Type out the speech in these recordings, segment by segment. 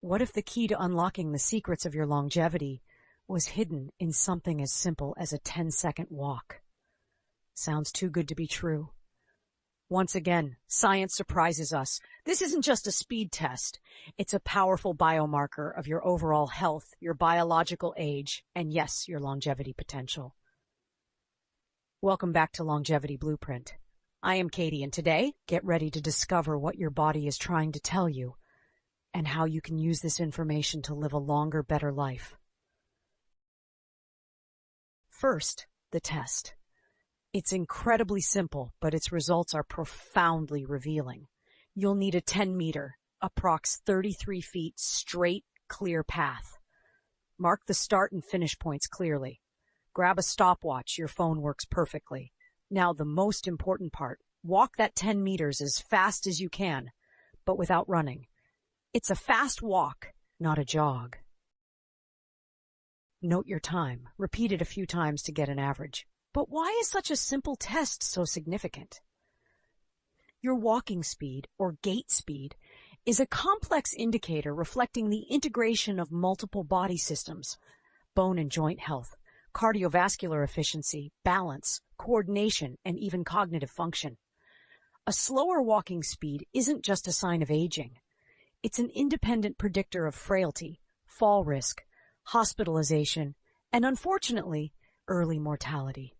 What if the key to unlocking the secrets of your longevity was hidden in something as simple as a 10-second walk? Sounds too good to be true. Once again, science surprises us. This isn't just a speed test. It's a powerful biomarker of your overall health, your biological age, and yes, your longevity potential. Welcome back to Longevity Blueprint. I am Katie, and today, get ready to discover what your body is trying to tell you and how you can use this information to live a longer, better life. First, the test. It's incredibly simple, but its results are profoundly revealing. You'll need a 10-meter, approx 33 feet, straight, clear path. Mark the start and finish points clearly. Grab a stopwatch, your phone works perfectly. Now the most important part, walk that 10 meters as fast as you can, but without running. It's a fast walk, not a jog. Note your time. Repeat it a few times to get an average. But why is such a simple test so significant? Your walking speed, or gait speed, is a complex indicator reflecting the integration of multiple body systems, bone and joint health, cardiovascular efficiency, balance, coordination, and even cognitive function. A slower walking speed isn't just a sign of aging. It's an independent predictor of frailty, fall risk, hospitalization, and unfortunately, early mortality.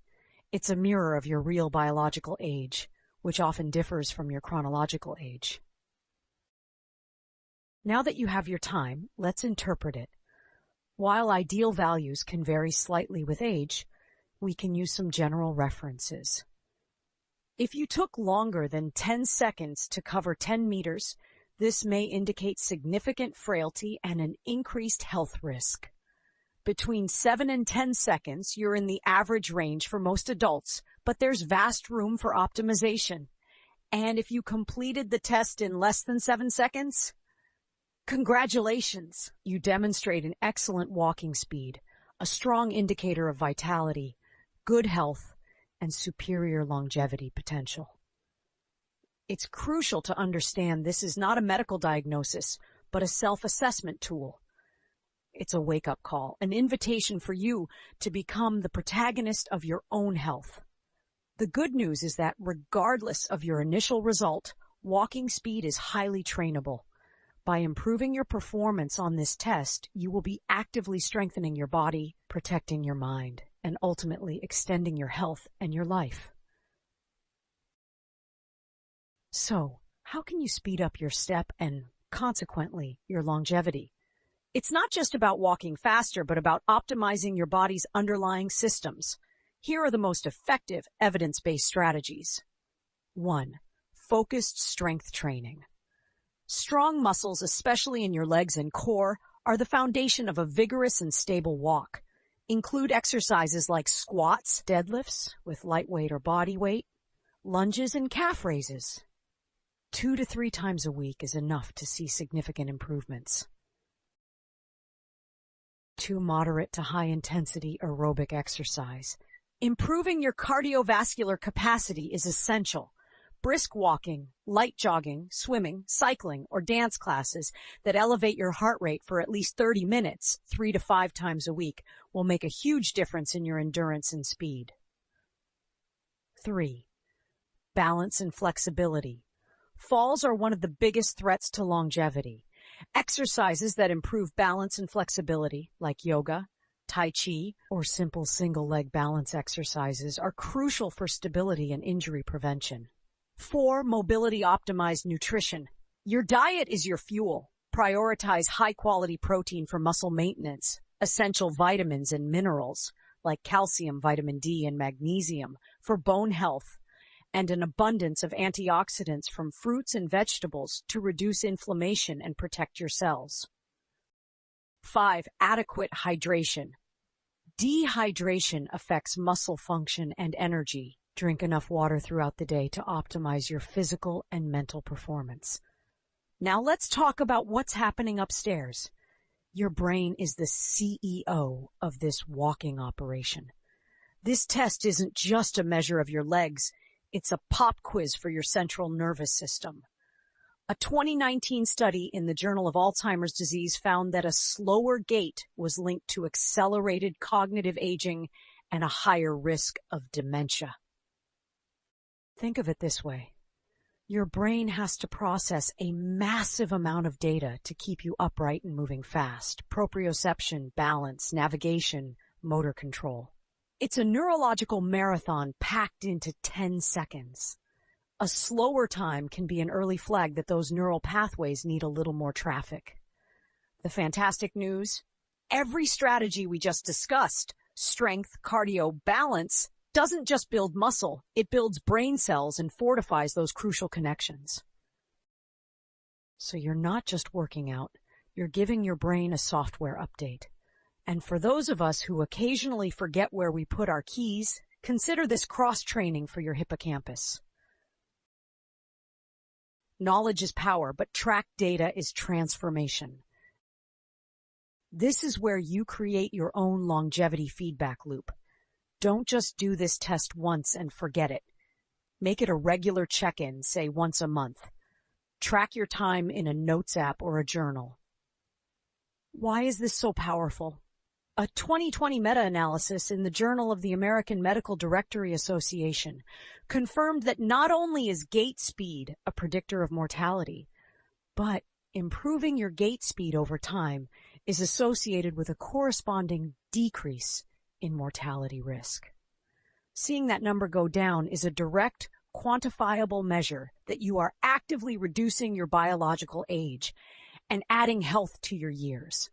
It's a mirror of your real biological age, which often differs from your chronological age. Now that you have your time, let's interpret it. While ideal values can vary slightly with age, we can use some general references. If you took longer than 10 seconds to cover 10 meters, this may indicate significant frailty and an increased health risk. Between 7 and 10 seconds, you're in the average range for most adults, but there's vast room for optimization. And if you completed the test in less than 7 seconds, congratulations! You demonstrate an excellent walking speed, a strong indicator of vitality, good health, and superior longevity potential. It's crucial to understand this is not a medical diagnosis, but a self-assessment tool. It's a wake-up call, an invitation for you to become the protagonist of your own health. The good news is that regardless of your initial result, walking speed is highly trainable. By improving your performance on this test, you will be actively strengthening your body, protecting your mind, and ultimately extending your health and your life. So, how can you speed up your step and, consequently, your longevity? It's not just about walking faster, but about optimizing your body's underlying systems. Here are the most effective evidence-based strategies. 1. Focused strength training. Strong muscles, especially in your legs and core, are the foundation of a vigorous and stable walk. Include exercises like squats, deadlifts with lightweight or body weight, lunges, and calf raises. 2 to 3 times a week is enough to see significant improvements. 2 moderate to high-intensity aerobic exercise. Improving your cardiovascular capacity is essential. Brisk walking, light jogging, swimming, cycling, or dance classes that elevate your heart rate for at least 30 minutes, 3 to 5 times a week, will make a huge difference in your endurance and speed. 3. Balance and flexibility. Falls are one of the biggest threats to longevity. Exercises that improve balance and flexibility, like yoga, tai chi, or simple single-leg balance exercises, are crucial for stability and injury prevention. 4. Mobility-optimized nutrition. Your diet is your fuel. Prioritize high-quality protein for muscle maintenance, essential vitamins and minerals, like calcium, vitamin D, and magnesium, for bone health, and an abundance of antioxidants from fruits and vegetables to reduce inflammation and protect your cells. 5. Adequate hydration. Dehydration affects muscle function and energy. Drink enough water throughout the day to optimize your physical and mental performance. Now let's talk about what's happening upstairs. Your brain is the CEO of this walking operation. This test isn't just a measure of your legs. It's a pop quiz for your central nervous system. A 2019 study in the Journal of Alzheimer's Disease found that a slower gait was linked to accelerated cognitive aging and a higher risk of dementia. Think of it this way. Your brain has to process a massive amount of data to keep you upright and moving fast. Proprioception, balance, navigation, motor control. It's a neurological marathon packed into 10 seconds. A slower time can be an early flag that those neural pathways need a little more traffic. The fantastic news? Every strategy we just discussed, strength, cardio, balance, doesn't just build muscle, it builds brain cells and fortifies those crucial connections. So you're not just working out, you're giving your brain a software update. And for those of us who occasionally forget where we put our keys, consider this cross-training for your hippocampus. Knowledge is power, but tracked data is transformation. This is where you create your own longevity feedback loop. Don't just do this test once and forget it. Make it a regular check-in, say once a month. Track your time in a notes app or a journal. Why is this so powerful? A 2020 meta-analysis in the Journal of the American Medical Directory Association confirmed that not only is gait speed a predictor of mortality, but improving your gait speed over time is associated with a corresponding decrease in mortality risk. Seeing that number go down is a direct, quantifiable measure that you are actively reducing your biological age and adding health to your years.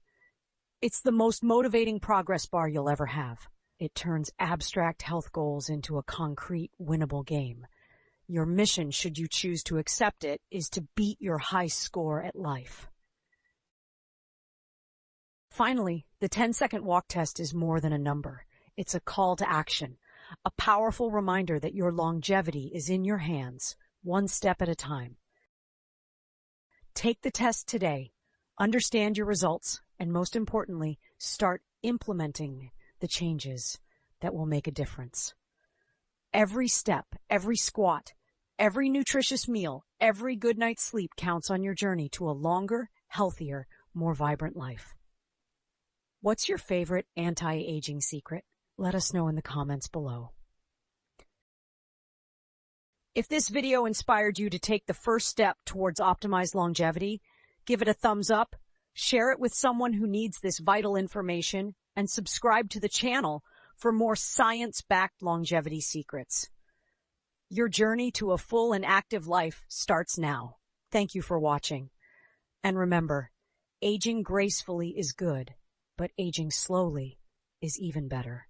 It's the most motivating progress bar you'll ever have. It turns abstract health goals into a concrete, winnable game. Your mission, should you choose to accept it, is to beat your high score at life. Finally, the 10-second walk test is more than a number. It's a call to action, a powerful reminder that your longevity is in your hands, one step at a time. Take the test today, understand your results, and most importantly, start implementing the changes that will make a difference. Every step, every squat, every nutritious meal, every good night's sleep counts on your journey to a longer, healthier, more vibrant life. What's your favorite anti-aging secret? Let us know in the comments below. If this video inspired you to take the first step towards optimized longevity, give it a thumbs up, share it with someone who needs this vital information, and subscribe to the channel for more science-backed longevity secrets. Your journey to a full and active life starts now. Thank you for watching. And remember, aging gracefully is good, but aging slowly is even better.